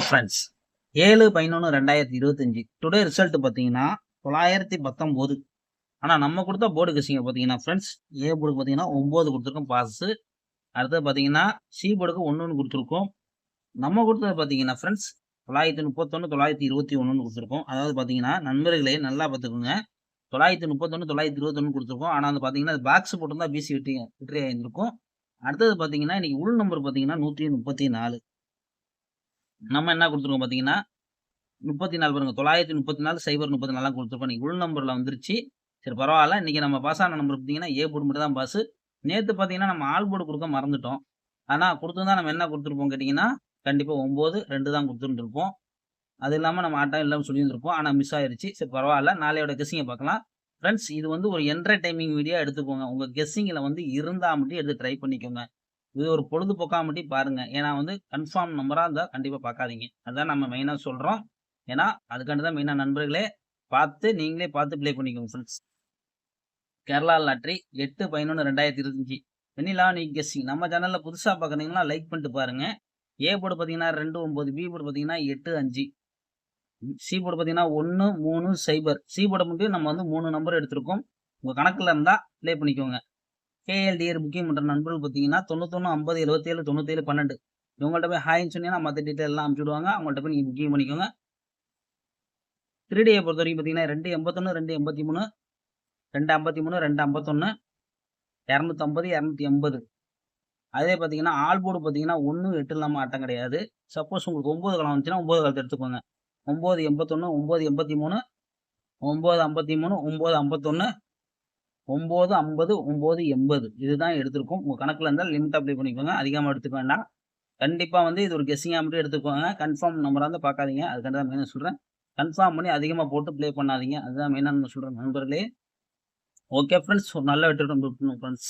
Friends 7/11/2025 today result பார்த்தீங்கன்னா 919. ஆனால் நம்ம கொடுத்த போர்டு கெஸ்ஸிங்க பார்த்தீங்கன்னா ஃப்ரெண்ட்ஸ் ஏ போர்டுக்கு பார்த்தீங்கன்னா 9 கொடுத்துருக்கோம் பாஸு. அடுத்தது பார்த்தீங்கன்னா சி போர்டுக்கு 1 கொடுத்துருக்கோம். நம்ம கொடுத்தது பார்த்தீங்கன்னா ஃப்ரெண்ட்ஸ் 931 921 கொடுத்துருக்கோம். அதாவது பார்த்தீங்கன்னா நண்பர்களே நல்லா பார்த்துக்கோங்க. 931 921 கொடுத்துருக்கோம். ஆனால் வந்து பார்த்தீங்கன்னா அது பாக்ஸ் போட்டிருந்தா பிசி வெற்றி ஆயிருந்திருக்கும். அடுத்தது பார்த்தீங்கன்னா இன்னைக்கு உள் நம்பர் பார்த்தீங்கன்னா 134. நம்ம என்ன கொடுத்துருக்கோம் பார்த்தீங்கன்னா 34 பாருங்க 934 034 கொடுத்துருக்கோம். இன்னைக்கு உள் நம்பர்ல வந்துருச்சு. சரி பரவாயில்ல. இன்னைக்கு நம்ம பாஸ் ஆன நம்பர் பார்த்தீங்கன்னா ஏ போர்டு மட்டும் தான் பாஸ். நேத்து பார்த்தீங்கன்னா நம்ம ஆல் போர்டு கொடுக்க மறந்துட்டோம். ஆனா கொடுத்திருந்தா நம்ம என்ன கொடுத்துருப்போம் கேட்டீங்கன்னா கண்டிப்பா 9 2 தான் கொடுத்துருந்துருப்போம். அது இல்லாம நம்ம ஆட்டம் இல்லாம சொல்லியிருந்திருப்போம். ஆனா மிஸ் ஆயிருச்சு. சரி பரவாயில்ல. நாளையோட கெஸ்ஸிங்க பார்க்கலாம். ஃப்ரெண்ட்ஸ் இது வந்து ஒரு என்டர்டைமிங் வீடியோ எடுத்துக்கோங்க. உங்க கெஸ்ஸிங்ல வந்து இருந்தா மட்டும் எடுத்து ட்ரை பண்ணிக்கோங்க. இது ஒரு பொழுதுபோக்கா மட்டும் பாருங்க. ஏன்னா வந்து கன்ஃபார்ம் நம்பரா இருந்தா கண்டிப்பா பார்க்காதீங்க. அதான் நம்ம மெயினா சொல்றோம். ஏன்னா அதுக்காண்டி தான் மெயினா நண்பர்களே நீங்களே பார்த்து ப்ளே பண்ணிக்கோங்க ஃப்ரெண்ட்ஸ். கேரளா லாட்டரி 8/11/2025 வெண்ணிலா நீ கெஸ்ஸிங். நம்ம சேனல்ல புதுசா பார்க்குறீங்கன்னா லைக் பண்ணிட்டு பாருங்க. ஏ போர்டு பார்த்தீங்கன்னா 29, பி போர்டு பார்த்தீங்கன்னா 85, சி போர்டு பார்த்தீங்கன்னா 1 3 0. சி போர்டை மட்டும் நம்ம வந்து 3 நம்பர் எடுத்திருக்கோம். உங்க கணக்குல இருந்தா ப்ளே பண்ணிக்கோங்க. கேஎல்டிஆர் புக்கிங் பண்ற நண்பர்கள் பார்த்தீங்கன்னா 91 50 77 97 12 இவங்கள்ட்ட போய் ஹாய்ன்னு சொன்னீங்கன்னா மற்ற டீட்டெயில் எல்லாம் அனுப்பிச்சுடுவாங்க. அவங்கள்ட்ட போய் நீங்க புக்கிங் பண்ணிக்கோங்க. 3டியை பொறுத்த வரைக்கும் பார்த்தீங்கன்னா 281 283 253 251 250 280. அதே பார்த்தீங்கன்னா ஆல் போர்டு பார்த்தீங்கன்னா 1 8 இல்லாம ஆட்டம் கிடையாது. சப்போஸ் உங்களுக்கு 9 காலம் வந்துச்சுன்னா 9 காலத்தை எடுத்துக்கோங்க. 981 983 953 951 950 980 இதுதான் எடுத்திருக்கும். உங்க கணக்குல இருந்தால் லிமிட் அப்ளை பண்ணிக்கோங்க. அதிகமா எடுத்துக்க வேண்டாம். கண்டிப்பா வந்து இது ஒரு கெஸ்ஸிங்கா மட்டும் எடுத்துக்கோங்க. கன்ஃபார்ம் நம்பரா இருந்தா பார்க்காதீங்க. அதுக்காண்டி தான் மெயினா சொல்றேன். கன்ஃபார்ம் பண்ணி அதிகமா போட்டு ப்ளே பண்ணாதீங்க. அதுதான் மெயினா நான் சொல்றேன் நண்பர்களே. Okay friends. ஒரு நல்ல வெற்றி ஃப்ரெண்ட்ஸ்.